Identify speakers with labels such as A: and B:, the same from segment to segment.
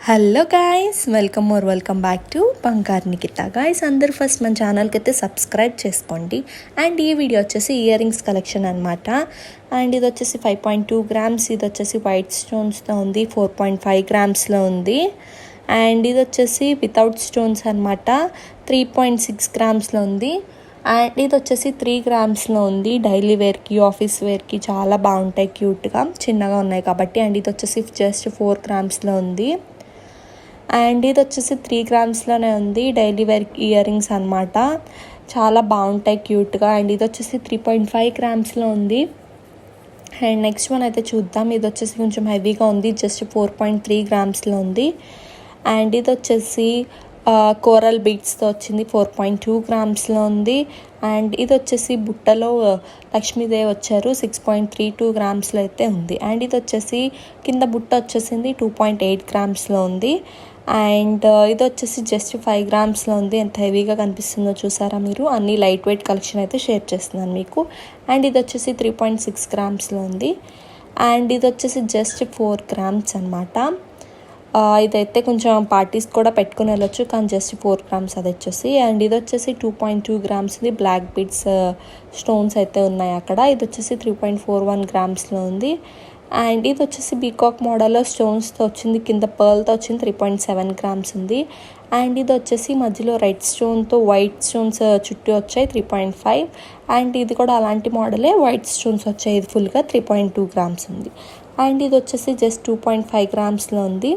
A: Hello guys, welcome back to బంగారు Nikhita. Guys, అందరు first మన ఛానల్కి అయితే సబ్స్క్రైబ్ చేసుకోండి. అండ్ ఈ వీడియో వచ్చేసి ఇయర్ రింగ్స్ కలెక్షన్ అనమాట. అండ్ ఇది వచ్చేసి 5.2 గ్రామ్స్, ఇది వచ్చేసి వైట్ స్టోన్స్తో ఉంది, 4.5 గ్రామ్స్లో ఉంది. అండ్ ఇది వచ్చేసి వితౌట్ స్టోన్స్ అనమాట, 3.6 గ్రామ్స్లో ఉంది. అండ్ ఇది వచ్చేసి 3 గ్రామ్స్లో ఉంది. డైలీ వేర్కి, ఆఫీస్ వేర్కి చాలా బాగుంటాయి, క్యూట్గా చిన్నగా ఉన్నాయి కాబట్టి. అండ్ ఇది వచ్చేసి జస్ట్ 4 గ్రామ్స్లో ఉంది. అండ్ ఇది వచ్చేసి 3 గ్రామ్స్లోనే ఉంది. డైలీ వేర్ ఇయర్ రింగ్స్ అనమాట, చాలా బాగుంటాయి క్యూట్గా. అండ్ ఇది వచ్చేసి 3.5 గ్రామ్స్లో ఉంది. అండ్ నెక్స్ట్ వన్ అయితే చూద్దాం. ఇది వచ్చేసి కొంచెం హెవీగా ఉంది, జస్ట్ 4.3 గ్రామ్స్లో ఉంది. అండ్ ఇది వచ్చేసి కోరల్ బీట్స్తో వచ్చింది, 4.2 గ్రామ్స్లో ఉంది. అండ్ ఇది వచ్చేసి బుట్టలో లక్ష్మీదేవి వచ్చారు, 6.32 గ్రామ్స్లో అయితే ఉంది. అండ్ ఇది వచ్చేసి కింద బుట్ట వచ్చేసింది 2.8 గ్రామ్స్లో ఉంది. అండ్ ఇది వచ్చేసి జస్ట్ 5 గ్రామ్స్లో ఉంది. ఎంత హెవీగా కనిపిస్తుందో చూసారా మీరు. అన్ని లైట్ వెయిట్ కలెక్షన్ అయితే షేర్ చేస్తున్నాను మీకు. అండ్ ఇది వచ్చేసి 3.6 గ్రామ్స్లో ఉంది. అండ్ ఇది వచ్చేసి జస్ట్ 4 గ్రామ్స్ అనమాట. ఇదైతే కొంచెం పార్టీస్ కూడా పెట్టుకుని వెళ్ళొచ్చు, కానీ జస్ట్ 4 గ్రామ్స్ అది వచ్చేసి. అండ్ ఇది వచ్చేసి 2.2 గ్రామ్స్ది బ్లాక్ బీడ్స్ స్టోన్స్ అయితే ఉన్నాయి అక్కడ. ఇది వచ్చేసి 3.41 గ్రామ్స్లో ఉంది. అండ్ ఇది వచ్చేసి బీకాక్ మోడల్లో స్టోన్స్తో వచ్చింది, కింద పర్ల్తో వచ్చింది, 3.7 గ్రామ్స్ ఉంది. అండ్ ఇది వచ్చేసి మధ్యలో రెడ్ స్టోన్తో వైట్ స్టోన్స్ చుట్టూ వచ్చాయి, 3.5. అండ్ ఇది కూడా అలాంటి మోడలే, వైట్ స్టోన్స్ వచ్చాయి, ఇది ఫుల్గా 3.2 గ్రామ్స్ ఉంది. అండ్ ఇది వచ్చేసి జస్ట్ 2.5 గ్రామ్స్లో ఉంది.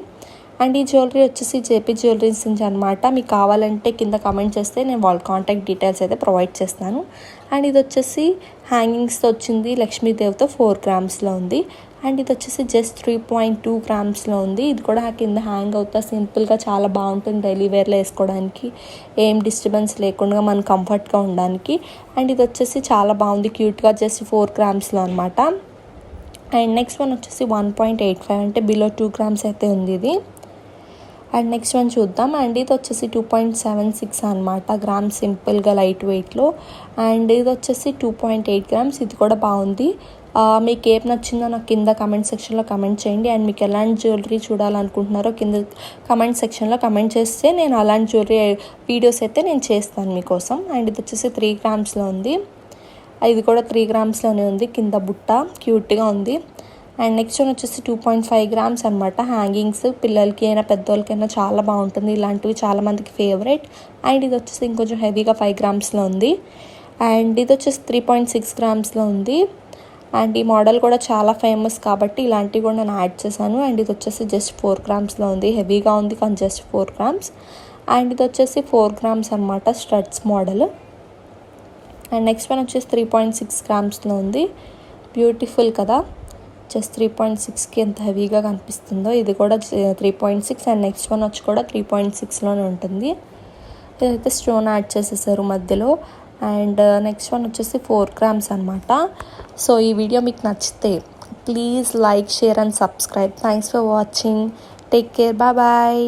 A: అండ్ ఈ జ్యువెలరీ వచ్చేసి జేపీ జ్యువెలరీస్ నుంచి అనమాట. మీకు కావాలంటే కింద కామెంట్ చేస్తే నేను వాళ్ళ కాంటాక్ట్ డీటెయిల్స్ అయితే ప్రొవైడ్ చేస్తాను. అండ్ ఇది వచ్చేసి హ్యాంగింగ్స్తో వచ్చింది, లక్ష్మీదేవితో 4 గ్రామ్స్లో ఉంది. అండ్ ఇది వచ్చేసి జస్ట్ 3.2 గ్రామ్స్లో ఉంది. ఇది కూడా కింద హ్యాంగ్ అవుతా సింపుల్గా చాలా బాగుంటుంది, డైలీ వేర్లో వేసుకోవడానికి, ఏం డిస్టర్బెన్స్ లేకుండా మనం కంఫర్ట్గా ఉండడానికి. అండ్ ఇది వచ్చేసి చాలా బాగుంది క్యూట్గా, జస్ట్ 4 గ్రామ్స్లో అనమాట. అండ్ నెక్స్ట్ వన్ వచ్చేసి 1.85 అంటే బిలో 2 గ్రామ్స్ అయితే ఉంది ఇది. అండ్ నెక్స్ట్ వన్ చూద్దాం. అండ్ ఇది వచ్చేసి 2.76 అనమాట గ్రామ్స్, సింపుల్గా లైట్ వెయిట్లో. అండ్ ఇది వచ్చేసి 2.8 గ్రామ్స్, ఇది కూడా బాగుంది. మీకు ఏం నచ్చిందో నాకు కింద కమెంట్ సెక్షన్లో కమెంట్ చేయండి. అండ్ మీకు ఎలాంటి జ్యువెలరీ చూడాలనుకుంటున్నారో కింద కమెంట్ సెక్షన్లో కమెంట్ చేస్తే నేను అలాంటి జ్యువెలరీ వీడియోస్ అయితే నేను చేస్తాను మీకోసం. అండ్ ఇది వచ్చేసి 3 గ్రామ్స్లో ఉంది. ఇది కూడా 3 గ్రామ్స్లోనే ఉంది, కింద బుట్ట క్యూట్గా ఉంది. అండ్ నెక్స్ట్ వన్ వచ్చేసి 2.5 గ్రామ్స్ అనమాట. హ్యాంగింగ్స్ పిల్లలకి అయినా పెద్దవాళ్ళకైనా చాలా బాగుంటుంది, ఇలాంటివి చాలామందికి ఫేవరెట్. అండ్ ఇది వచ్చేసి ఇంకొంచెం హెవీగా 5 గ్రామ్స్లో ఉంది. అండ్ ఇది వచ్చేసి 3.6 గ్రామ్స్లో ఉంది. అండ్ ఈ మోడల్ కూడా చాలా ఫేమస్ కాబట్టి ఇలాంటివి కూడా నేను యాడ్ చేశాను. అండ్ ఇది వచ్చేసి జస్ట్ 4 గ్రామ్స్లో ఉంది, హెవీగా ఉంది కానీ జస్ట్ 4 గ్రామ్స్. అండ్ ఇది వచ్చేసి 4 గ్రామ్స్ అనమాట, studs model. And next one వచ్చేసి 3.6 గ్రామ్స్లో ఉంది. బ్యూటిఫుల్ కదా, జస్ట్ 3.6కి ఎంత హెవీగా కనిపిస్తుందో. ఇది కూడా 3.6. అండ్ నెక్స్ట్ వన్ వచ్చి కూడా 3.6లోనే ఉంటుంది. ఇదైతే స్టోన్ యాడ్ చేసేసారు మధ్యలో. అండ్ నెక్స్ట్ వన్ వచ్చేసి 4 గ్రామ్స్ అనమాట. సో ఈ వీడియో మీకు నచ్చితే please like, share and subscribe. Thanks for watching. Take care, bye.